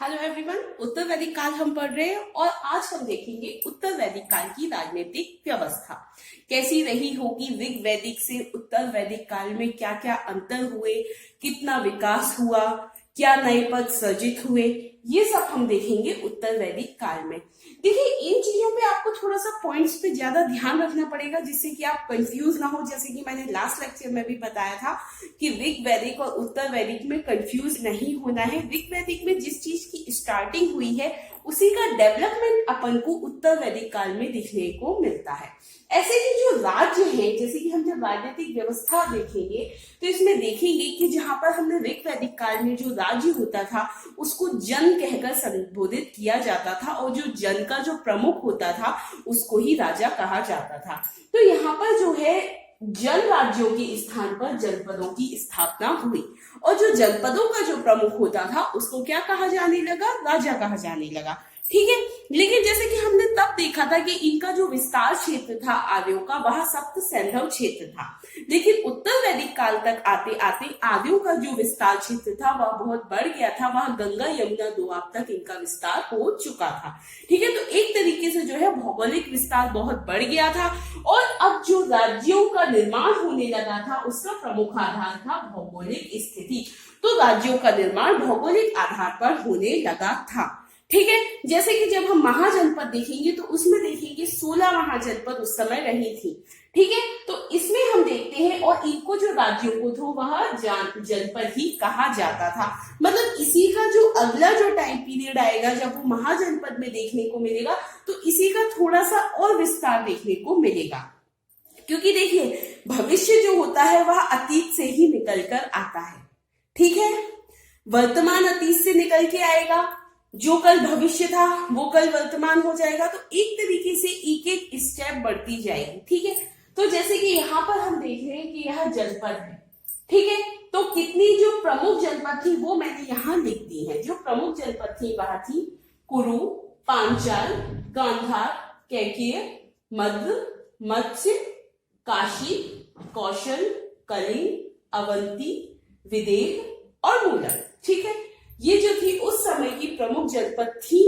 Hello everyone, उत्तर वैदिक काल हम पढ़ रहे हैं और आज हम देखेंगे उत्तर वैदिक काल की राजनीतिक व्यवस्था कैसी रही होगी। ऋग वैदिक से उत्तर वैदिक काल में क्या क्या अंतर हुए, कितना विकास हुआ, क्या नए पद सृजित हुए, ये सब हम देखेंगे उत्तर वैदिक काल में। देखिए, इन चीजों पे आपको थोड़ा सा पॉइंट्स पे ज्यादा ध्यान रखना पड़ेगा जिससे कि आप कंफ्यूज ना हो। जैसे कि मैंने लास्ट लेक्चर में भी बताया था कि ऋग वैदिक और उत्तर वैदिक में कंफ्यूज नहीं होना है। ऋग वैदिक में जिस चीज की स्टार्टिंग हुई है उसी का डेवलपमेंट अपन को उत्तर वैदिक काल में दिखने को मिलता है। ऐसे ही जो राज्य है, जैसे कि हम जब राजनीतिक व्यवस्था देखेंगे तो इसमें देखेंगे कि जहां पर हमने ऋग वैदिक काल में जो राज्य होता था उसको जन कहकर संबोधित किया जाता था और जो जन का जो प्रमुख होता था उसको ही राजा कहा जाता था। तो यहाँ पर जो है जन राज्यों के स्थान पर जनपदों की स्थापना हुई और जो जनपदों का जो प्रमुख होता था उसको क्या कहा जाने लगा? राजा कहा जाने लगा। ठीक है, लेकिन जैसे कि हमने तब देखा था कि इनका जो विस्तार क्षेत्र था आर्यों का वह सप्त सैंधव क्षेत्र था, लेकिन उत्तर वैदिक काल तक आते आते आर्यों का जो विस्तार क्षेत्र था वह बहुत बढ़ गया था। वह गंगा यमुना दोआब तक इनका विस्तार हो चुका था। ठीक है, तो एक तरीके से जो है भौगोलिक विस्तार बहुत बढ़ गया था और अब जो राज्यों का निर्माण होने लगा था उसका प्रमुख आधार था भौगोलिक स्थिति। तो राज्यों का निर्माण भौगोलिक आधार पर होने लगा था। ठीक है, जैसे कि जब हम महाजनपद देखेंगे तो उसमें देखेंगे 16 महाजनपद उस समय रही थी। ठीक है, तो इसमें हम देखते हैं और इनको जो राज्यों को था वह जनपद ही कहा जाता था। मतलब इसी का जो अगला जो टाइम पीरियड आएगा जब वो महाजनपद में देखने को मिलेगा तो इसी का थोड़ा सा और विस्तार देखने को मिलेगा, क्योंकि देखिए भविष्य जो होता है वह अतीत से ही निकल कर आता है। ठीक है, वर्तमान अतीत से निकल के आएगा, जो कल भविष्य था वो कल वर्तमान हो जाएगा। तो एक तरीके से एक एक स्टेप बढ़ती जाएगी। ठीक है, तो जैसे कि यहाँ पर हम देख रहे हैं कि यह जनपद है। ठीक है, तो कितनी जो प्रमुख जनपद थी वो मैंने यहाँ लिख दी है। जो प्रमुख जनपद थी वह थी कुरु, पांचाल, गांधार, कैकेय, मद्र, मत्स्य, काशी, कौशल, कलिंग, अवंती, विदेह और मूलक। ठीक है, ये जो थी उस समय की प्रमुख जनपद थी।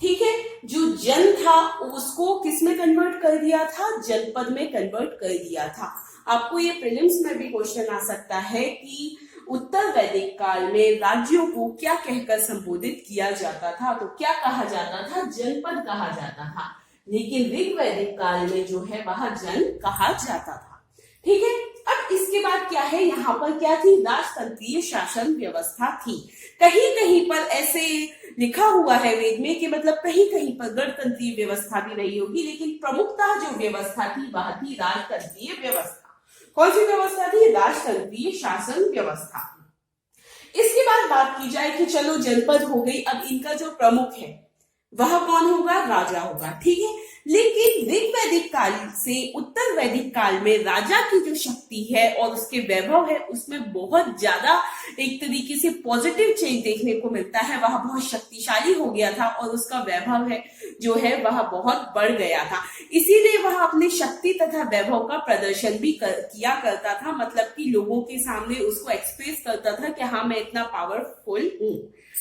ठीक है, जो जन था उसको किस में कन्वर्ट कर दिया था? जनपद में कन्वर्ट कर दिया था। आपको ये प्रीलिम्स में भी क्वेश्चन आ सकता है कि उत्तर वैदिक काल में राज्यों को क्या कहकर संबोधित किया जाता था? तो क्या कहा जाता था? जनपद कहा जाता था। लेकिन ऋग वैदिक काल में जो है वह जन कहा जाता था। ठीक है, अब इसके बाद क्या है? यहाँ पर क्या थी? राजतंत्रीय शासन व्यवस्था थी। कहीं कहीं पर ऐसे लिखा हुआ है वेद में कि मतलब कहीं कहीं पर गणतंत्रीय व्यवस्था भी रही होगी, लेकिन प्रमुखतः जो व्यवस्था थी वह थी राजतंत्रीय व्यवस्था। कौन सी व्यवस्था थी? राजतंत्रीय शासन व्यवस्था। इसके बाद बात की जाए कि चलो जनपद हो गई, अब इनका जो प्रमुख है वह कौन होगा? राजा होगा। ठीक है, लेकिन ऋग वैदिक काल से उत्तर वैदिक काल में राजा की जो शक्ति है और उसके वैभव है उसमें बहुत ज्यादा एक तरीके से पॉजिटिव चेंज देखने को मिलता है। वह बहुत शक्तिशाली हो गया था और उसका वैभव है जो है वह बहुत बढ़ गया था। इसीलिए वह अपनी शक्ति तथा वैभव का प्रदर्शन भी किया करता था। मतलब कि लोगों के सामने उसको एक्सप्रेस करता था कि हाँ मैं इतना पावरफुल हूँ।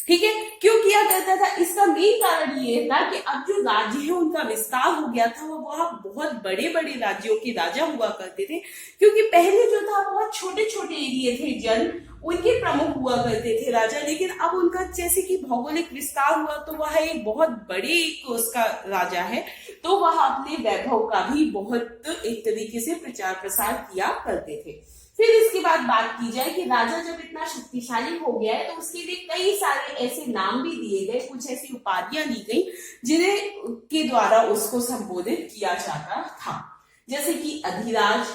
ठीक है, क्यों किया करता था? इसका मेन कारण ये था कि अब जो राज्य है उनका विस्तार हो गया था। वह बहुत बड़े बड़े राज्यों के राजा हुआ करते थे, क्योंकि पहले जो था बहुत छोटे छोटे एरिया थे, जन उनके प्रमुख हुआ करते थे राजा। लेकिन अब उनका जैसे कि भौगोलिक विस्तार हुआ तो वह एक बहुत बड़े उसका राजा है, तो वह अपने वैभव का भी बहुत एक तरीके से प्रचार प्रसार किया करते थे। फिर इसके बाद बात की जाए कि राजा जब इतना शक्तिशाली हो गया है तो उसके लिए कई सारे ऐसे नाम भी दिए गए, कुछ ऐसी उपाधियां दी गई जिन्हें के द्वारा उसको संबोधित किया जाता था, जैसे कि अधिराज,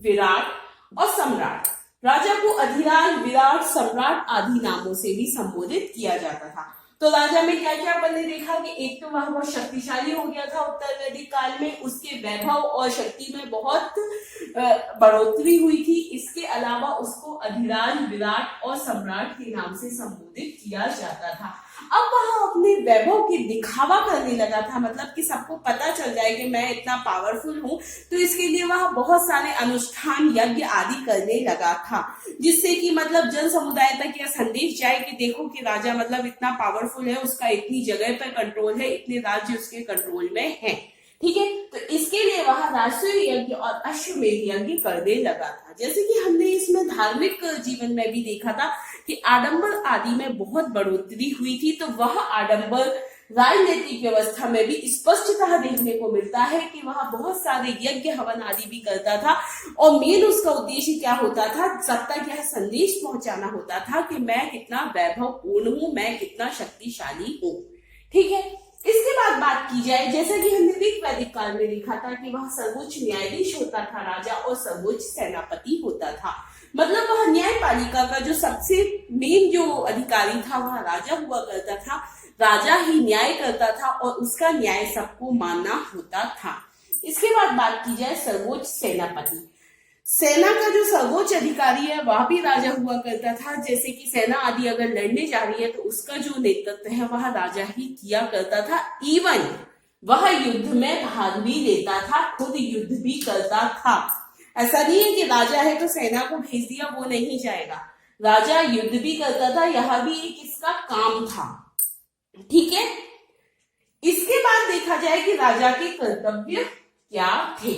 विराट और सम्राट। राजा को अधिराज, विराट, सम्राट आदि नामों से भी संबोधित किया जाता था। तो राजा में क्या क्या अपन ने देखा कि एक तो वह बहुत शक्तिशाली हो गया था उत्तर वैदिक काल में, उसके वैभव और शक्ति में बहुत बढ़ोतरी हुई थी। इसके अलावा उसको अधिराज, विराट और सम्राट के नाम से संबोधित किया जाता था। अब वह अपने वैभव की दिखावा करने लगा था, मतलब कि सबको पता चल जाए कि मैं इतना पावरफुल हूँ, तो इसके लिए वह बहुत सारे अनुष्ठान, यज्ञ आदि करने लगा था, जिससे कि मतलब जन समुदाय तक यह संदेश जाए कि देखो कि राजा मतलब इतना पावरफुल पावरफुल है, उसका इतनी जगह पर कंट्रोल है, इतने राज्य उसके कंट्रोल में है। ठीक है, तो इसके लिए वह राष्ट्रीय यज्ञ और अश्वमेध यज्ञ करने लगा था। जैसे कि हमने इसमें धार्मिक जीवन में भी देखा था कि आडंबर आदि में बहुत बढ़ोतरी हुई थी, तो वह आडंबर राजनीतिक व्यवस्था में भी स्पष्टतः देखने को मिलता है कि वह बहुत सारे यज्ञ हवन आदि भी करता था, और मेन उसका उद्देश्य क्या होता था, सब तक यह संदेश पहुंचाना होता था कि मैं कितना वैभवपूर्ण हूं, मैं कितना शक्तिशाली हूं। ठीक है, इसके बाद बात की जाए, जैसा कि हमने ऋग वैदिक काल में देखा था कि वह सर्वोच्च न्यायाधीश होता था राजा, और सर्वोच्च सेनापति होता था। मतलब वह न्यायपालिका का जो सबसे मेन जो अधिकारी था वह राजा हुआ करता था। राजा ही न्याय करता था और उसका न्याय सबको मानना होता था। इसके बाद बात की जाए सर्वोच्च सेनापति। सेना का जो सर्वोच्च अधिकारी है वह भी राजा हुआ करता था। जैसे कि सेना आदि अगर लड़ने जा रही है तो उसका जो नेतृत्व है वह राजा ही किया करता था। इवन वह युद्ध में भाग भी लेता था, खुद युद्ध भी करता था। ऐसा नहीं है कि राजा है तो सेना को भेज दिया, वो नहीं जाएगा, राजा युद्ध भी करता था, यह भी एक इसका काम था। ठीक है, इसके बाद देखा जाए कि राजा के कर्तव्य क्या थे।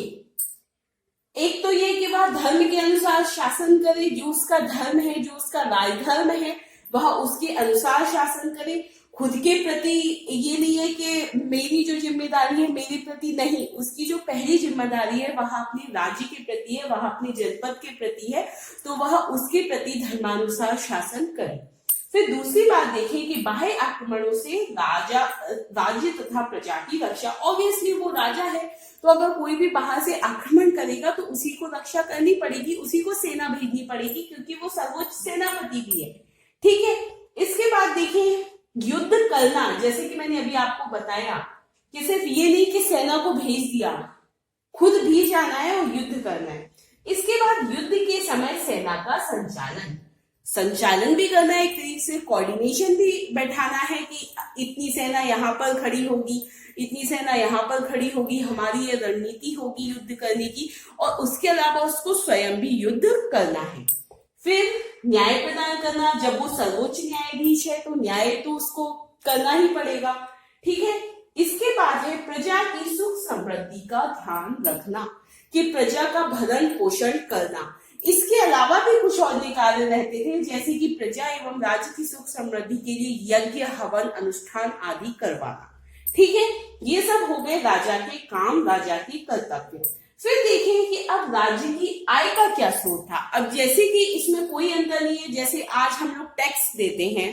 एक तो ये कि वह धर्म के अनुसार शासन करे, जो उसका धर्म है, जो उसका राजधर्म है वह उसके अनुसार शासन करे। खुद के प्रति ये नहीं है कि मेरी जो जिम्मेदारी है मेरे प्रति नहीं, उसकी जो पहली जिम्मेदारी है वह अपने राज्य के प्रति है, वह अपने जनपद के प्रति है, तो वह उसके प्रति धर्मानुसार शासन करे। फिर दूसरी बात देखें कि बाह्य आक्रमणों से राज्य तथा प्रजा की रक्षा। ऑब्वियसली वो राजा है तो अगर कोई भी बाहर से आक्रमण करेगा तो उसी को रक्षा करनी पड़ेगी, उसी को सेना भेजनी पड़ेगी, क्योंकि वो सर्वोच्च सेनापति भी है। ठीक है, इसके बाद देखें युद्ध करना। जैसे कि मैंने अभी आपको बताया कि सिर्फ ये नहीं कि सेना को भेज दिया, खुद भी जाना है और युद्ध करना है। इसके बाद युद्ध के समय सेना का संचालन भी करना है, एक तरीके से कोऑर्डिनेशन भी बैठाना है कि इतनी सेना यहाँ पर खड़ी होगी, इतनी सेना यहाँ पर खड़ी होगी, हमारी ये रणनीति होगी युद्ध करने की, और उसके अलावा उसको स्वयं भी युद्ध करना है। फिर न्याय प्रदान करना, जब वो सर्वोच्च न्यायाधीश है तो न्याय तो उसको करना ही पड़ेगा। ठीक है, इसके बाद है प्रजा की सुख समृद्धि का ध्यान रखना, कि प्रजा का भरण पोषण करना। इसके अलावा भी कुछ और कार्य रहते थे, जैसे कि प्रजा एवं राज्य की सुख समृद्धि के लिए यज्ञ हवन अनुष्ठान आदि करवाना। ठीक है, ये सब हो गए राजा के काम, राजा के कर्तव्य। फिर देखें कि अब राज्य की आय का क्या स्रोत था। अब जैसे कि इसमें कोई अंतर नहीं है, जैसे आज हम लोग टैक्स देते हैं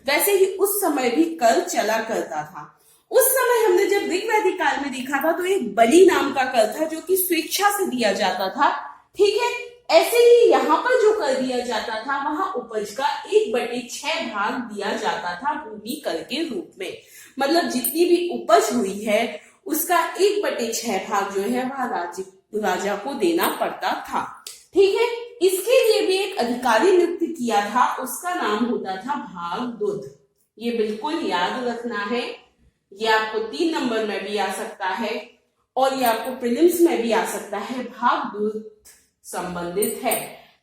वैसे ही उस समय भी कर चला करता था। उस समय हमने जब ऋग वैदिक काल में देखा था तो एक बलि नाम का कर था जो कि स्वेच्छा से दिया जाता था। ठीक है, ऐसे ही यहाँ पर जो कर दिया जाता था वहां उपज का 1/6 भाग दिया जाता था भूमि कर के रूप में। मतलब जितनी भी उपज हुई है उसका 1/6 भाग जो है वह राजा को देना पड़ता था। ठीक है, इसके लिए भी एक अधिकारी नियुक्त किया था, उसका नाम होता था भागदूत। ये बिल्कुल याद रखना है, ये आपको 3 नंबर में भी आ सकता है और ये आपको प्रीलिम्स में भी आ सकता है। भागदूत संबंधित है,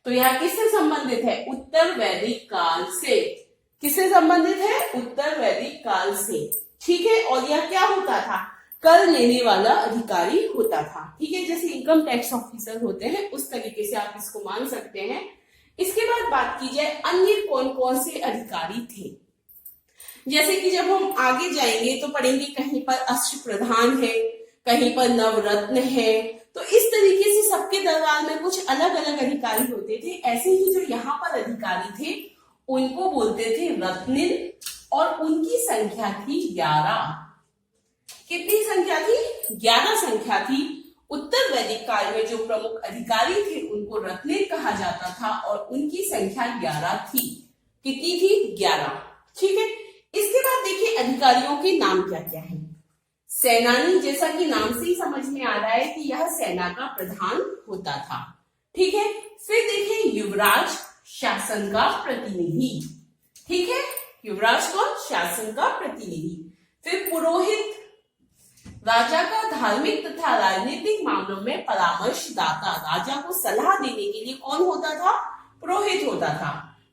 तो यह किससे संबंधित है? उत्तर वैदिक काल से। किससे संबंधित है? उत्तर वैदिक काल से। ठीक है, और यह क्या होता था? कर लेने वाला अधिकारी होता था। ठीक है, जैसे इनकम टैक्स ऑफिसर होते हैं उस तरीके से आप इसको मान सकते हैं। इसके बाद बात की जाए अन्य कौन कौन से अधिकारी थे। जैसे कि जब हम आगे जाएंगे तो पढ़ेंगे कहीं पर अष्टप्रधान है, कहीं पर नवरत्न है, तो इस तरीके से सबके दरबार में कुछ अलग अलग अधिकारी होते थे। ऐसे ही जो यहाँ पर अधिकारी थे उनको बोलते थे रत्निन, और उनकी संख्या थी 11। कितनी संख्या थी? 11 संख्या थी। उत्तर वैदिक काल में जो प्रमुख अधिकारी थे उनको रत्निन कहा जाता था और उनकी संख्या 11 थी। कितनी थी? 11। ठीक है, इसके बाद देखिए अधिकारियों के नाम क्या क्या है। सेनानी, जैसा कि नाम से ही समझ में आ रहा है कि यह सेना का प्रधान होता था। ठीक है, फिर देखिए युवराज, शासन का प्रतिनिधि। ठीक है, युवराज कौन? शासन का प्रतिनिधि। फिर पुरोहित, राजा का धार्मिक तथा राजनीतिक मामलों में परामर्शदाता। राजा को सलाह देने के लिए कौन होता था? पुरोहित होता था।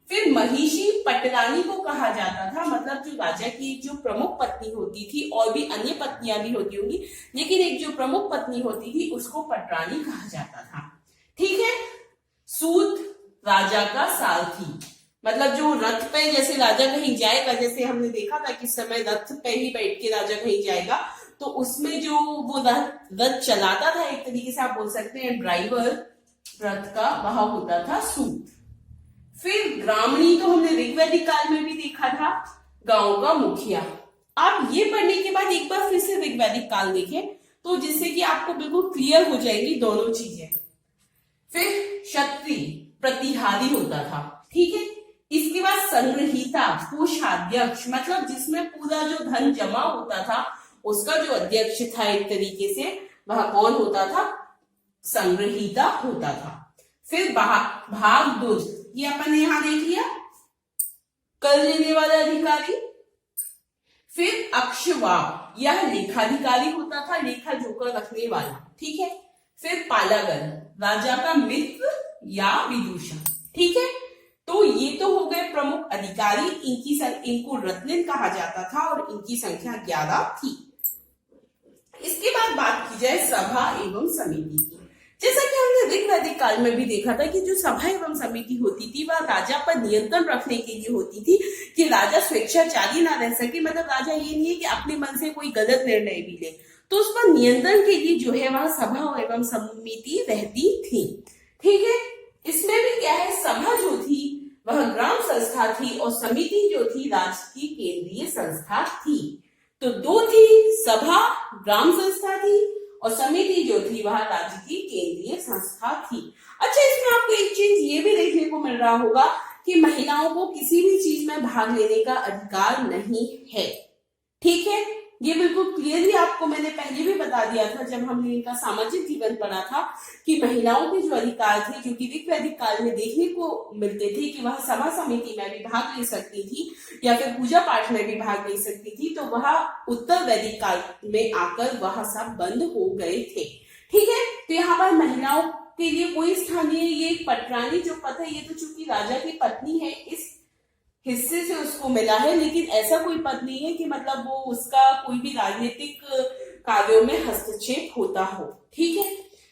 फिर महिषी पटरानी को कहा जाता था, मतलब जो राजा की जो प्रमुख पत्नी होती थी, और भी अन्य पत्नियां भी होती होंगी, लेकिन एक जो प्रमुख पत्नी होती थी उसको पटरानी कहा जाता था। ठीक है। सूत राजा का सारथी, मतलब जो रथ पे जैसे राजा कहीं जाएगा, जैसे हमने देखा था कि समय रथ पे ही बैठ के राजा कहीं जाएगा, तो उसमें जो वो रथ चलाता था, एक तरीके से आप बोल सकते हैं ड्राइवर रथ का, वह होता था सूत। फिर ग्रामणी तो हमने ऋग्वैदिक काल में भी देखा था, गांव का मुखिया। आप ये पढ़ने के बाद एक बार फिर से ऋग्वैदिक काल देखें, तो जिससे कि आपको बिल्कुल क्लियर हो जाएगी दोनों चीजें। फिर क्षत्रिय प्रतिहारी होता था। ठीक है। इसके बाद संग्रहीता कोषाध्यक्ष, मतलब जिसमें पूरा जो धन जमा होता था उसका जो अध्यक्ष था एक तरीके से, वह कौन होता था? संग्रहीता होता था। फिर भागदूज, ये अपन ने यहां देख लिया, कर लेने वाला अधिकारी। फिर अक्षवा, यह लेखाधिकारी होता था, लेखा जोकर रखने वाला। ठीक है। फिर पालागर, राजा का मित्र या विदूषक। ठीक है। तो ये तो हो गए प्रमुख अधिकारी, इनको रत्निन कहा जाता था और इनकी संख्या 11 थी। इसके बाद बात की जाए सभा एवं समिति की। जैसा कि हमने ऋग्वैदिक काल में भी देखा था कि जो सभा एवं समिति होती थी वह राजा पर नियंत्रण रखने के लिए होती थी, कि राजा स्वेच्छाचारी ना रह सके, मतलब राजा ये नहीं है कि अपने मन से कोई गलत निर्णय भी ले, तो उस पर नियंत्रण के लिए जो है वह सभा एवं समिति रहती थी। ठीक है। इसमें भी क्या है, सभा जो थी वह ग्राम संस्था थी और समिति जो थी राज्य की केंद्रीय संस्था थी। तो दो थी, सभा ग्राम संस्था थी और समिति जो थी वह राज्य की केंद्रीय संस्था थी। अच्छा, इसमें आपको एक चीज ये भी देखने को मिल रहा होगा कि महिलाओं को किसी भी चीज में भाग लेने का अधिकार नहीं है। ठीक है। ये बिल्कुल क्लियरली आपको मैंने पहले भी बता दिया था जब हमने इनका सामाजिक जीवन पढ़ा था, कि महिलाओं के जो अधिकार थे जो कि ऋग्वैदिक काल में देखने को मिलते थे, कि वह सभा समिति में भी भाग ले सकती थी या फिर पूजा पाठ में भी भाग ले सकती थी, तो वह उत्तर वैदिक काल में आकर वह सब बंद हो गए थे। ठीक है। तो यहाँ पर महिलाओं के लिए कोई स्थान नहीं है। ये पटरानी जो पद है, ये तो चूंकि राजा की पत्नी है इस हिस्से से उसको मिला है, लेकिन ऐसा कोई पद नहीं है कि मतलब वो उसका कोई भी राजनीतिक कार्यों में हस्तक्षेप होता हो। ठीक है।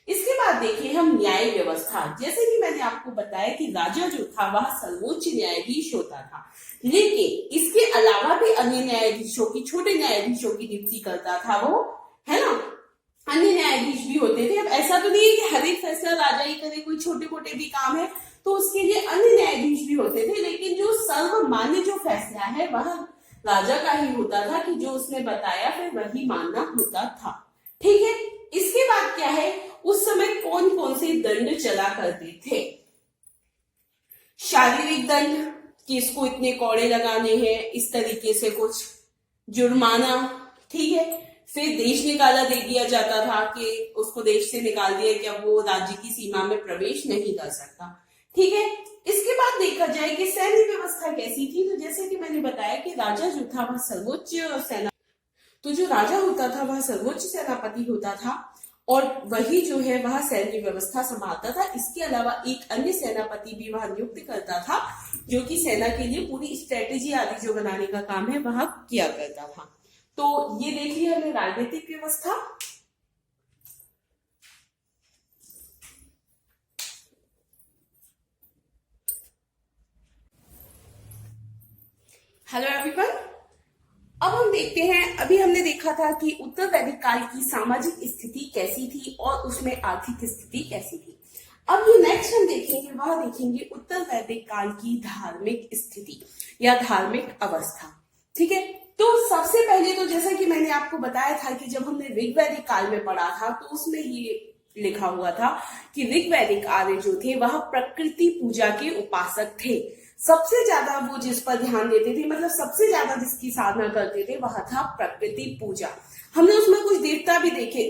इसके बाद देखिए हम न्याय व्यवस्था। जैसे कि मैंने आपको बताया कि राजा जो था वह सर्वोच्च न्यायाधीश होता था, लेकिन इसके अलावा भी अन्य न्यायाधीशों की, छोटे न्यायाधीशों की नियुक्ति करता था वो, है ना। अन्य न्यायाधीश भी होते थे। अब ऐसा तो नहीं है कि हर एक फैसला राजा ही करे, कोई छोटे मोटे भी काम है तो उसके लिए अन्य न्यायाधीश भी होते थे, लेकिन जो सर्वमान्य जो फैसला है वह राजा का ही होता था, कि जो उसने बताया फिर वही मानना होता था। ठीक है। इसके बाद क्या है, उस समय कौन कौन से दंड चला करते थे? शारीरिक दंड, कि इसको इतने कौड़े लगाने हैं, इस तरीके से कुछ जुर्माना। ठीक है। फिर देश निकाला दे दिया जाता था, कि उसको देश से निकाल दिया कि अब वो राज्य की सीमा में प्रवेश नहीं कर सकता। ठीक है। इसके बाद देखा जाए कि सैन्य व्यवस्था कैसी थी, तो जैसे कि मैंने बताया कि राजा जो था वह सर्वोच्च सेना, तो जो राजा होता था वह सर्वोच्च सेनापति होता था और वही जो है वह सैन्य व्यवस्था संभालता था। इसके अलावा एक अन्य सेनापति भी वह नियुक्त करता था, जो कि सेना के लिए पूरी स्ट्रेटेजी आदि जो बनाने का काम है वह किया करता था। तो ये देखिए हमने राजनीतिक व्यवस्था। हेलो एवरीवन, अब हम देखते हैं, अभी हमने देखा था कि उत्तर वैदिक काल की सामाजिक स्थिति कैसी थी और उसमें आर्थिक स्थिति कैसी थी। अब ये नेक्स्ट हम देखेंगे, वह देखेंगे उत्तर वैदिक काल की धार्मिक स्थिति या धार्मिक अवस्था। ठीक है। तो सबसे पहले तो जैसा कि मैंने आपको बताया था कि जब हमने ऋग्वैदिक काल में पढ़ा था तो उसमें ये लिखा हुआ था कि ऋग्वैदिक आर्य जो थे वह प्रकृति पूजा के उपासक थे। सबसे ज्यादा वो जिस पर ध्यान देते थे, मतलब सबसे ज्यादा जिसकी साधना करते थे वह था प्रकृति पूजा। हमने उसमें कुछ देवता भी देखे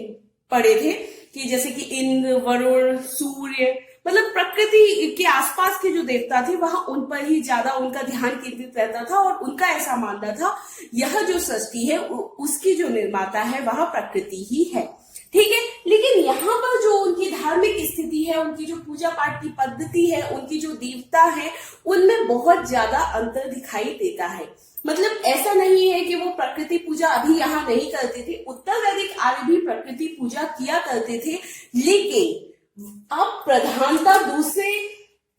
पढ़े थे, कि जैसे कि इंद्र, वरुण, सूर्य, मतलब प्रकृति के आसपास के जो देवता थे वह उन पर ही ज्यादा उनका ध्यान केंद्रित रहता था और उनका ऐसा मानना था यह जो सृष्टि है उसकी जो निर्माता है वह प्रकृति ही है। ठीक है। लेकिन यहाँ पर जो उनकी धार्मिक स्थिति है, उनकी जो पूजा पाठ की पद्धति है, उनकी जो देवता है, उनमें बहुत ज्यादा अंतर दिखाई देता है। मतलब ऐसा नहीं है कि वो प्रकृति पूजा अभी यहाँ नहीं करते थे, उत्तर वैदिक आर्य भी प्रकृति पूजा किया करते थे, लेकिन अब प्रधानता दूसरे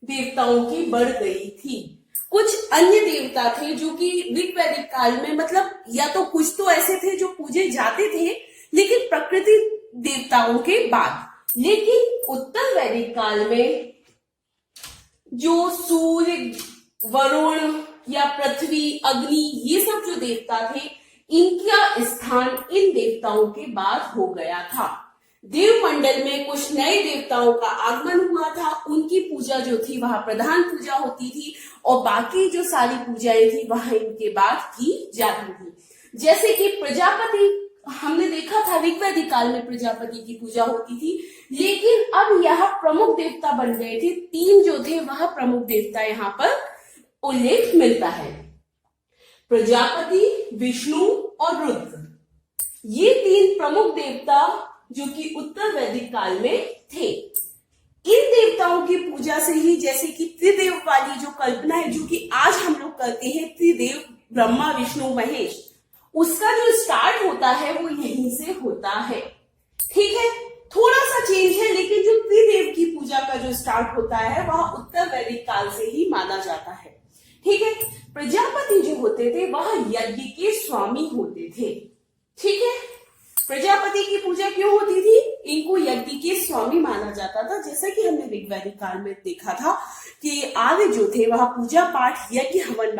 देवताओं की बढ़ गई थी। कुछ अन्य देवता थे जो कि ऋग वैदिक काल में, मतलब या तो कुछ तो ऐसे थे जो पूजे जाते थे, लेकिन प्रकृति देवताओं के बाद। लेकिन उत्तर वैदिक काल में जो सूर्य, वरुण या पृथ्वी, अग्नि, ये सब जो देवता थे, इनका स्थान इन देवताओं के बाद हो गया था। देवमंडल में कुछ नए देवताओं का आगमन हुआ था, उनकी पूजा जो थी वह प्रधान पूजा होती थी, और बाकी जो सारी पूजाएं थी वह इनके बाद की जाती थी। जैसे कि प्रजापति, हमने देखा था ऋग वैदिक काल में प्रजापति की पूजा होती थी, लेकिन अब यह प्रमुख देवता बन गए थे। 3 जो थे वह प्रमुख देवता यहाँ पर उल्लेख मिलता है, प्रजापति, विष्णु और रुद्र। ये 3 प्रमुख देवता जो कि उत्तर वैदिक काल में थे। इन देवताओं की पूजा से ही, जैसे कि त्रिदेव वाली जो कल्पना है जो कि आज हम लोग करते हैं, त्रिदेव ब्रह्मा विष्णु महेश, उसका जो स्टार्ट होता है वो यहीं से होता है। ठीक है, थोड़ा सा चेंज है, लेकिन जो त्रिदेव की पूजा का जो स्टार्ट होता है वह उत्तर वैदिक काल से ही माना जाता है। ठीक है, प्रजापति जो होते थे वह यज्ञ के स्वामी होते थे। ठीक है, प्रजापति की पूजा क्यों होती थी? इनको यज्ञ के स्वामी माना जाता था। जैसा कि हमने ऋग वैदिक काल में देखा था कि आर्य जो थे वह पूजा पाठ यज्ञ हवन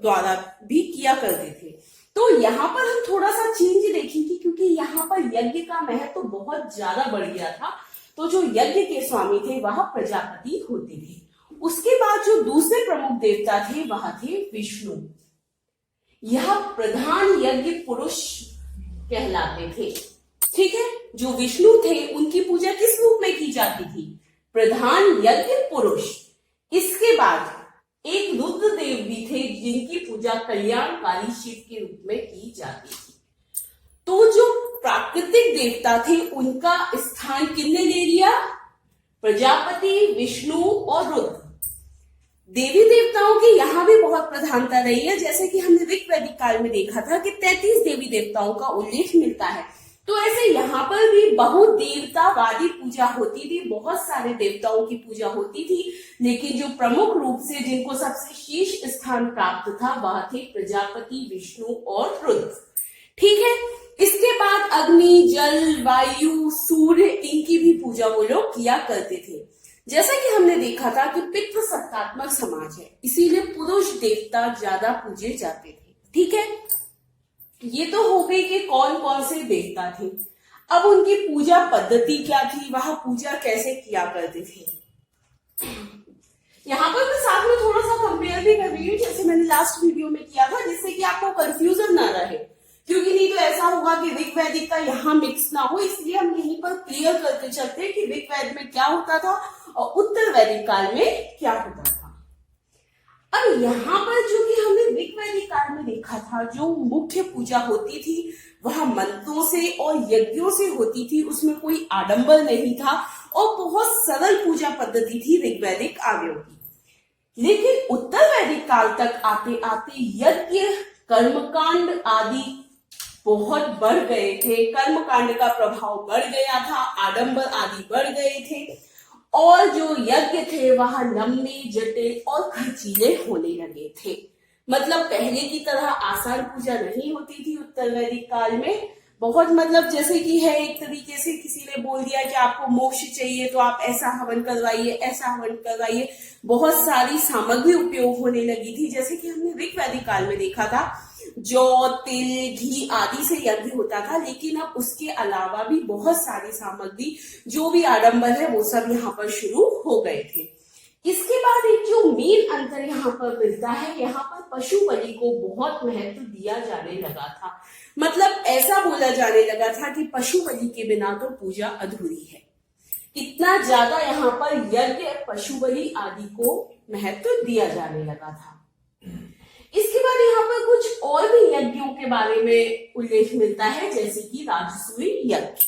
द्वारा भी किया करते थे। तो यहाँ पर हम थोड़ा सा चेंज देखेंगे, क्योंकि यहाँ पर यज्ञ का महत्व तो बहुत ज्यादा बढ़ गया था। तो जो यज्ञ के स्वामी थे वह प्रजापति होते थे। उसके बाद जो दूसरे प्रमुख देवता थे वह थे विष्णु। यह प्रधान यज्ञ पुरुष कहलाते थे। ठीक है, जो विष्णु थे उनकी पूजा किस रूप में की जाती थी? प्रधान यज्ञ पुरुष। इसके बाद एक रुद्र देव भी थे जिनकी पूजा कल्याणकारी शिव के रूप में की जाती थी। तो जो प्राकृतिक देवता थे उनका स्थान किसने ले लिया? प्रजापति, विष्णु और रुद्र। देवी देवताओं की यहाँ भी बहुत प्रधानता रही है। जैसे कि हमने ऋग वैदिक काल में देखा था कि 33 देवी देवताओं का उल्लेख मिलता है, तो ऐसे यहाँ पर भी बहुदेवतावादी पूजा होती थी, बहुत सारे देवताओं की पूजा होती थी, लेकिन जो प्रमुख रूप से जिनको सबसे शीर्ष स्थान प्राप्त था वह थे प्रजापति, विष्णु और रुद्र। ठीक है, इसके बाद अग्नि, जल, वायु, सूर्य, इनकी भी पूजा वो लोग किया करते थे। जैसा कि हमने देखा था कि पितृ सत्तात्मक समाज है, इसीलिए पुरुष देवता ज्यादा पूजे जाते थे। ठीक है, ये तो हो गई कि कौन कौन से देवता थे। अब उनकी पूजा पद्धति क्या थी, वह पूजा कैसे किया करते थे। यहाँ पर मैं साथ में थोड़ा सा कंपेयर भी कर रही हूँ, जैसे मैंने लास्ट वीडियो में किया था, जिससे कि आपको कंफ्यूजन ना रहे, क्योंकि नहीं तो ऐसा होगा कि ऋग वैदिक का यहाँ मिक्स ना हो। इसलिए हम यहीं पर क्लियर करते चलते हैं कि ऋग वैद में क्या होता था और उत्तर वैदिक काल में क्या होता था। अब यहाँ पर जो कि हमने ऋग वैदिक काल में देखा था, जो मुख्य पूजा होती थी वह मंत्रों से और यज्ञों से होती थी, उसमें कोई आडंबर नहीं था और बहुत सरल पूजा पद्धति थी ऋग वैदिक आर्यों की। लेकिन उत्तर वैदिक काल तक आते आते यज्ञ, कर्मकांड आदि बहुत बढ़ गए थे। कर्मकांड का प्रभाव बढ़ गया था, आडंबर आदि बढ़ गए थे, और जो यज्ञ थे वह लंबे, जटिल और खर्चीले होने लगे थे। मतलब पहले की तरह आसान पूजा नहीं होती थी उत्तर वैदिक काल में। बहुत मतलब जैसे कि है, एक तरीके से किसी ने बोल दिया कि आपको मोक्ष चाहिए तो आप ऐसा हवन करवाइए, ऐसा हवन करवाइए। बहुत सारी सामग्री उपयोग होने लगी थी। जैसे कि हमने ऋग वैदिक काल में देखा था, जौ, तिल, घी आदि से यज्ञ होता था, लेकिन अब उसके अलावा भी बहुत सारी सामग्री, जो भी आडंबर है वो सब यहाँ पर शुरू हो गए थे। इसके बाद एक जो मेन अंतर यहाँ पर मिलता है, यहाँ पर पशु बलि को बहुत महत्व दिया जाने लगा था। मतलब ऐसा बोला जाने लगा था कि पशु बलि के बिना तो पूजा अधूरी है। इतना ज्यादा यहाँ पर यज्ञ, पशु बलि आदि को महत्व दिया जाने लगा था। इसके बाद यहाँ पर कुछ और भी यज्ञों के बारे में उल्लेख मिलता है, जैसे कि राजसूय यज्ञ।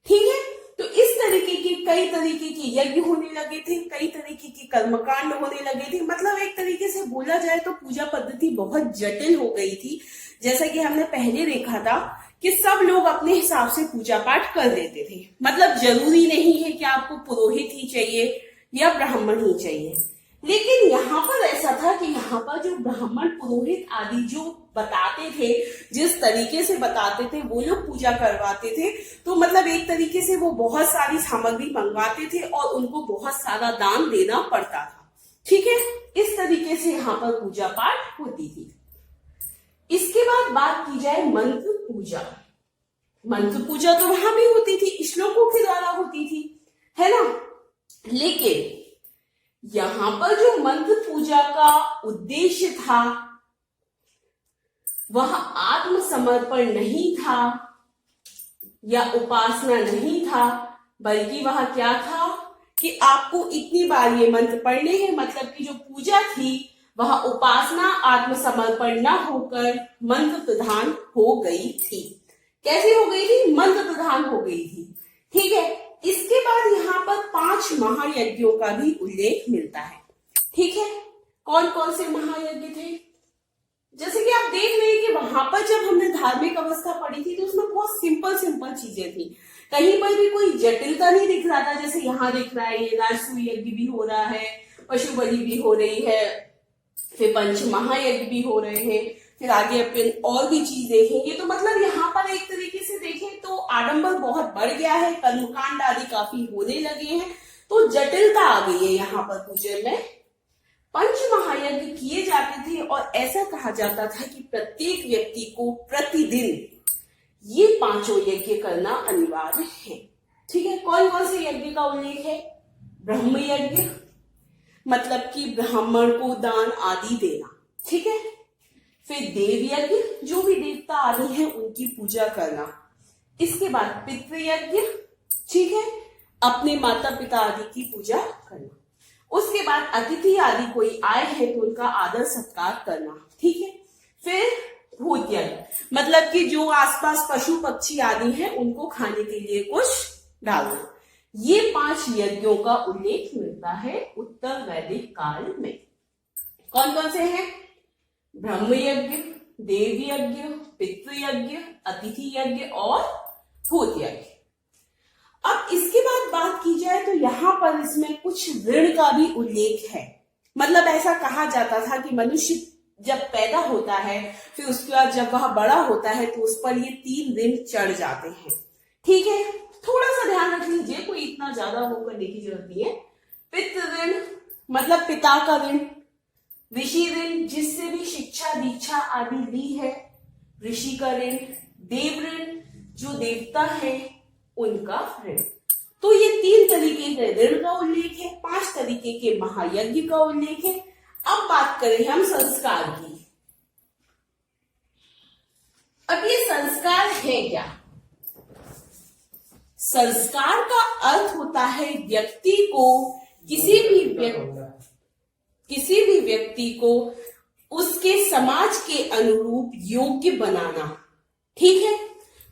ठीक है। तो इस तरीके के कई तरीके के यज्ञ होने लगे थे, कई तरीके के कर्मकांड होने लगे थे। मतलब एक तरीके से बोला जाए तो पूजा पद्धति बहुत जटिल हो गई थी। जैसा कि हमने पहले देखा था कि सब लोग अपने हिसाब से पूजा पाठ कर लेते थे। मतलब जरूरी नहीं है कि आपको पुरोहित ही चाहिए या ब्राह्मण ही चाहिए। लेकिन यहाँ पर ऐसा था कि यहाँ पर जो ब्राह्मण पुरोहित आदि जो बताते थे, जिस तरीके से बताते थे, वो लोग पूजा करवाते थे। तो मतलब एक तरीके से वो बहुत सारी सामग्री मंगवाते थे और उनको बहुत सारा दान देना पड़ता था। ठीक है, इस तरीके से यहाँ पर पूजा पाठ होती थी। इसके बाद बात की जाए मंत्र पूजा। मंत्र पूजा तो वहां भी होती थी, श्लोकों के द्वारा होती थी, है ना। लेकिन यहां पर जो मंत्र पूजा का उद्देश्य था वह आत्मसमर्पण नहीं था या उपासना नहीं था, बल्कि वह क्या था कि आपको इतनी बार ये मंत्र पढ़ने हैं। मतलब कि जो पूजा थी वह उपासना आत्मसमर्पण न होकर मंत्र प्रधान हो गई थी। कैसे हो गई थी? मंत्र प्रधान हो गई थी। ठीक है। इसके बाद यहाँ पर 5 महायज्ञों का भी उल्लेख मिलता है। ठीक है, कौन कौन से महायज्ञ थे? जैसे कि आप देख रहे हैं कि वहां पर जब हमने धार्मिक अवस्था पढ़ी थी तो उसमें बहुत सिंपल सिंपल चीजें थी। कहीं पर भी कोई जटिलता नहीं दिख रहा था। जैसे यहाँ दिख रहा है ये राजसूय यज्ञ भी हो रहा है, पशु बलि भी हो रही है, फिर पंच महायज्ञ भी हो रहे हैं, फिर आगे अपन और भी चीज देखेंगे। तो मतलब यहाँ पर एक तरीके से देखें तो आडंबर बहुत बढ़ गया है, कर्मकांड आदि काफी होने लगे हैं, तो जटिलता आ गई है यहाँ पर पूजन में। पंच महायज्ञ किए जाते थे और ऐसा कहा जाता था कि प्रत्येक व्यक्ति को प्रतिदिन ये 5 यज्ञ करना अनिवार्य है। ठीक है, कौन कौन से यज्ञ का उल्लेख है? ब्रह्म यज्ञ, मतलब कि ब्राह्मण को दान आदि देना। ठीक है। फिर देव यज्ञ, जो भी देवता आदि हैं उनकी पूजा करना। इसके बाद पितृयज्ञ, ठीक है, अपने माता पिता आदि की पूजा करना। उसके बाद अतिथि आदि कोई आए हैं तो उनका आदर सत्कार करना। ठीक है। फिर भूत यज्ञ, मतलब कि जो आसपास पशु पक्षी आदि हैं उनको खाने के लिए कुछ डालना। ये 5 यज्ञों का उल्लेख मिलता है उत्तर वैदिक काल में। कौन कौन से हैं? ब्रह्म यज्ञ, देव यज्ञ, पितृयज्ञ, अतिथि यज्ञ और भूत यज्ञ। अब इसके बाद बात की जाए तो यहाँ पर इसमें कुछ ऋण का भी उल्लेख है। मतलब ऐसा कहा जाता था कि मनुष्य जब पैदा होता है फिर उसके बाद जब वह बड़ा होता है तो उस पर ये 3 ऋण चढ़ जाते हैं। ठीक है, थोड़ा सा ध्यान रख लीजिए, कोई इतना ज्यादा वो करने की जरूरत नहीं है। पितृ ऋण मतलब पिता का ऋण, ऋषि ऋण जिससे भी शिक्षा दीक्षा आदि ली है, ऋषि का ऋण, देव ऋण जो देवता है उनका ऋण। तो ये 3 तरीके के ऋण का उल्लेख है, 5 तरीके के महायज्ञ का उल्लेख है। अब बात करें हम संस्कार की। अब ये संस्कार है क्या? संस्कार का अर्थ होता है व्यक्ति को किसी भी व्यक्ति को उसके समाज के अनुरूप योग्य बनाना। ठीक है,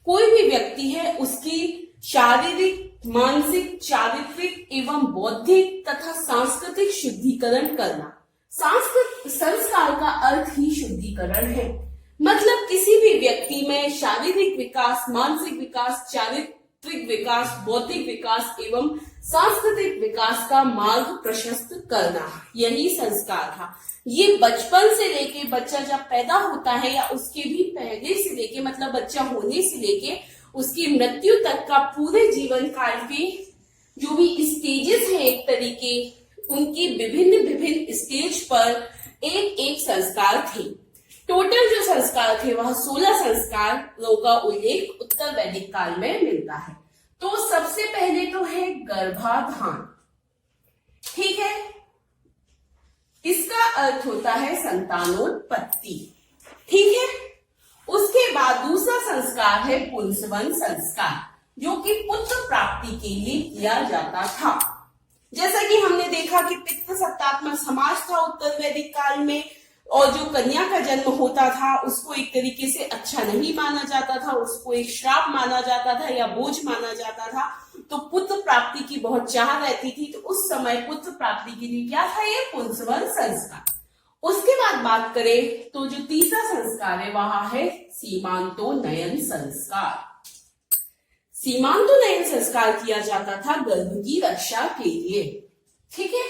कोई भी व्यक्ति है उसकी शारीरिक, मानसिक, चारित्रिक एवं बौद्धिक तथा सांस्कृतिक शुद्धिकरण करना। संस्कार का अर्थ ही शुद्धिकरण है। मतलब किसी भी व्यक्ति में शारीरिक विकास, मानसिक विकास, चारित्रिक विकास, बौद्धिक विकास एवं सांस्कृतिक विकास का मार्ग प्रशस्त करना, यही संस्कार था। ये बचपन से लेके बच्चा जब पैदा होता है या उसके भी पहले से लेके, मतलब बच्चा होने से लेके उसकी मृत्यु तक का पूरे जीवन काल के जो भी स्टेजेस हैं, एक तरीके उनकी विभिन्न स्टेज पर एक एक संस्कार थे। टोटल जो संस्कार थे वह 16 संस्कारों का उल्लेख उत्तर वैदिक काल में मिलता है। तो सबसे पहले तो है गर्भाधान। ठीक है, इसका अर्थ होता है संतानोत्पत्ति। ठीक है, उसके बाद दूसरा संस्कार है पुंसवन संस्कार, जो कि पुत्र प्राप्ति के लिए किया जाता था। जैसा कि हमने देखा कि पितृ सत्तात्मक समाज था उत्तर वैदिक काल में, और जो कन्या का जन्म होता था उसको एक तरीके से अच्छा नहीं माना जाता था, उसको एक श्राप माना जाता था या बोझ माना जाता था। तो पुत्र प्राप्ति की बहुत चाह रहती थी, तो उस समय पुत्र प्राप्ति के लिए क्या था, ये पुंसवन संस्कार। उसके बाद बात करें तो जो तीसरा संस्कार है वह है सीमांतोन्नयन संस्कार। सीमांतोन्नयन संस्कार किया जाता था गर्भ की रक्षा के लिए। ठीक है,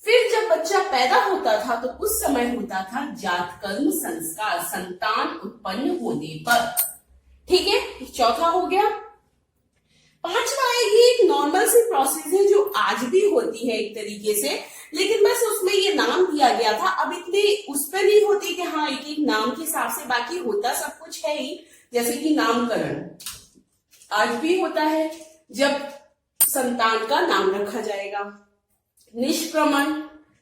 फिर जब बच्चा पैदा होता था तो उस समय होता था जातकर्म संस्कार, संतान उत्पन्न होने पर। ठीक है, चौथा हो गया। पांचवा है, ये एक नॉर्मल सी प्रोसेस है जो आज भी होती है एक तरीके से, लेकिन बस उसमें ये नाम दिया गया था। अब इतने उस पर नहीं होती कि हाँ एक एक नाम के हिसाब से, बाकी होता सब कुछ है ही। जैसे कि नामकरण आज भी होता है, जब संतान का नाम रखा जाएगा। निष्क्रमण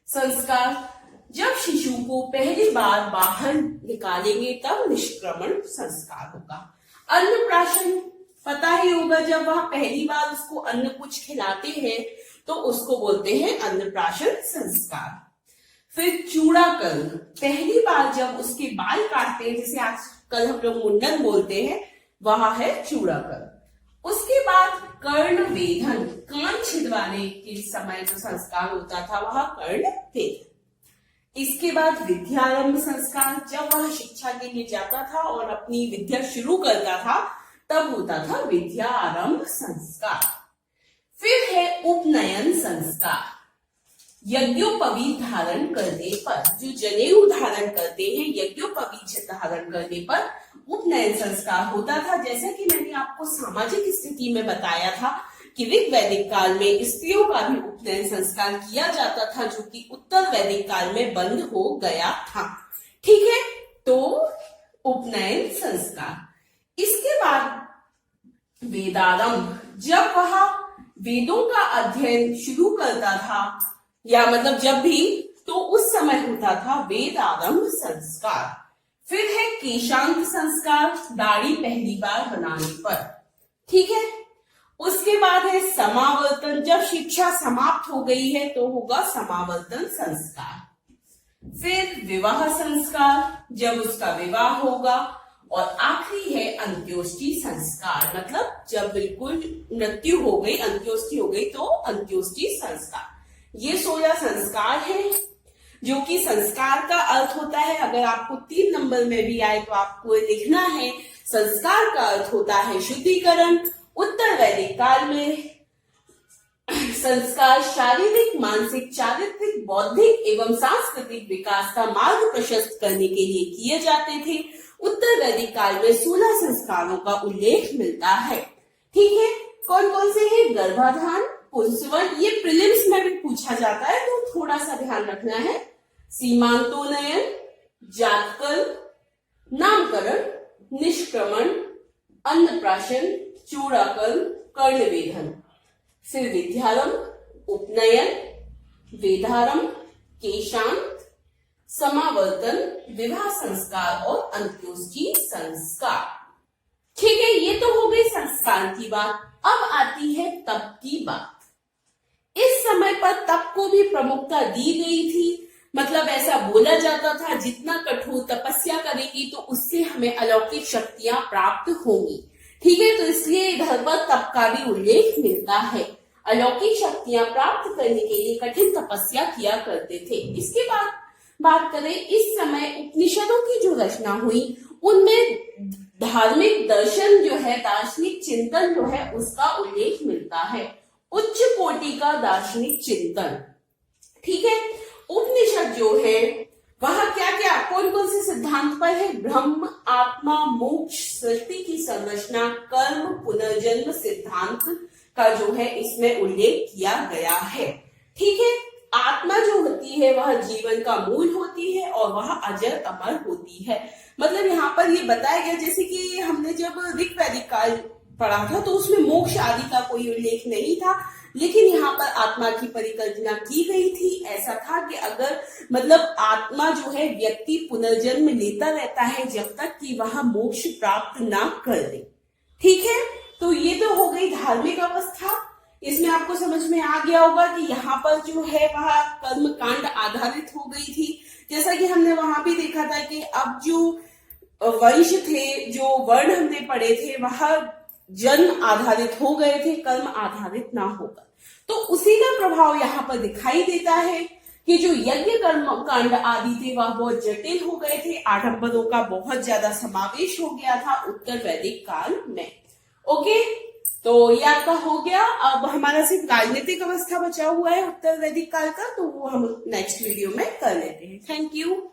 संस्कार, जब शिशु को पहली बार बाहर निकालेंगे तब निष्क्रमण संस्कार होगा। अन्नप्राशन पता ही होगा, जब वह पहली बार उसको अन्न कुछ खिलाते हैं तो उसको बोलते हैं अन्नप्राशन संस्कार। फिर चूड़ाकरण, पहली बार जब उसके बाल काटते हैं, जिसे आजकल हम लोग मुंडन बोलते हैं, वह है चूड़ाकरण। उसके बाद कर्ण वेधन, कान छिदवाने के समय जो संस्कार होता था वह कर्ण वेधन। इसके बाद विद्यारंभ संस्कार, जब वह शिक्षा के लिए जाता था और अपनी विद्या शुरू करता था तब होता था विद्यारंभ संस्कार। फिर है उपनयन संस्कार, यज्ञोपवीत धारण करने पर, जो जनेऊ धारण करते हैं यज्ञोपवीत धारण करने पर उपनयन संस्कार होता था। जैसा कि मैंने आपको सामाजिक स्थिति में बताया था कि ऋग वैदिक काल में स्त्रियों का भी उपनयन संस्कार किया जाता था, जो कि उत्तर वैदिक काल में बंद हो गया था। ठीक है, तो उपनयन संस्कार। इसके बाद वेदारंभ, जब वह वेदों का अध्ययन शुरू करता था, या मतलब जब भी, तो उस समय होता था वेदारंभ संस्कार। फिर है केशांत संस्कार, दाढ़ी पहली बार बनाने पर। ठीक है, उसके बाद है समावर्तन, जब शिक्षा समाप्त हो गई है तो होगा समावर्तन संस्कार। फिर विवाह संस्कार, जब उसका विवाह होगा। और आखिरी है अंत्योष्टि संस्कार, मतलब जब बिल्कुल मृत्यु हो गई, अंत्योष्टि हो गई, तो अंत्योष्टि संस्कार। ये 16 संस्कार है, जो कि संस्कार का अर्थ होता है। अगर आपको 3 नंबर में भी आए तो आपको लिखना है, संस्कार का अर्थ होता है शुद्धिकरण। उत्तर वैदिक काल में संस्कार शारीरिक, मानसिक, चारित्रिक, बौद्धिक एवं सांस्कृतिक विकास का मार्ग प्रशस्त करने के लिए किए जाते थे। उत्तर वैदिक काल में 16 संस्कारों का उल्लेख मिलता है। ठीक है, कौन कौन से हैं? गर्भाधान, पुंसवन, ये प्रीलिम्स में भी पूछा जाता है तो थोड़ा सा ध्यान रखना है। सीमांतोन्नयन, जातकर्म, नामकरण, निष्क्रमण, अन्नप्राशन, चूड़ाकर्म, कर्णवेधन। फिर विद्यारंभ, उपनयन, वेदारंभ, केशांत, समावर्तन, विवाह संस्कार और अंत्योष्टि संस्कार। ठीक है, ये तो हो गई संस्कार की बात। अब आती है तप की बात। इस समय पर तप को भी प्रमुखता दी गई थी, मतलब ऐसा बोला जाता था जितना कठोर तपस्या करेगी तो उससे हमें अलौकिक शक्तियां प्राप्त होंगी। ठीक है, तो इसलिए इधर पर तप का भी उल्लेख मिलता है। अलौकिक शक्तियां प्राप्त करने के लिए कठिन तपस्या किया करते थे। इसके बाद बात करें, इस समय उपनिषदों की जो रचना हुई उनमें धार्मिक दर्शन जो है, दार्शनिक चिंतन जो है, उसका उल्लेख मिलता है। उच्च कोटि का दार्शनिक चिंतन। ठीक है, उपनिषद जो है वह क्या क्या, कौन कौन से सिद्धांत पर है? ब्रह्म, आत्मा, मोक्ष, सृष्टि की संरचना, कर्म, पुनर्जन्म सिद्धांत का जो है इसमें उल्लेख किया गया है। ठीक है, आत्मा जो होती है वह जीवन का मूल होती है और वह अजर अमर होती है। मतलब यहाँ पर ये बताया गया, जैसे कि हमने जब ऋग वैदिक काल पढ़ा था तो उसमें मोक्ष आदि का कोई उल्लेख नहीं था, लेकिन यहाँ पर आत्मा की परिकल्पना की गई थी। ऐसा था कि अगर मतलब आत्मा जो है, व्यक्ति पुनर्जन्म लेता रहता है जब तक कि वह मोक्ष प्राप्त ना कर ले। ठीक है, तो ये तो हो गई धार्मिक अवस्था। इसमें आपको समझ में आ गया होगा कि यहाँ पर जो है वह कर्म कांड आधारित हो गई थी, जैसा कि हमने वहां भी देखा था कि अब जो वंश थे, जो वर्ण हमने पढ़े थे, वह जन्म आधारित हो गए थे, कर्म आधारित ना होकर। तो उसी का प्रभाव यहाँ पर दिखाई देता है कि जो यज्ञ कर्म कांड आदि थे वह बहुत जटिल हो गए थे, आडंबरों का बहुत ज्यादा समावेश हो गया था उत्तर वैदिक काल में। ओके, तो ये आपका हो गया। अब हमारा सिर्फ राजनीतिक अवस्था बचा हुआ है उत्तर वैदिक काल का, तो वो हम नेक्स्ट वीडियो में कर लेते हैं। Thank you.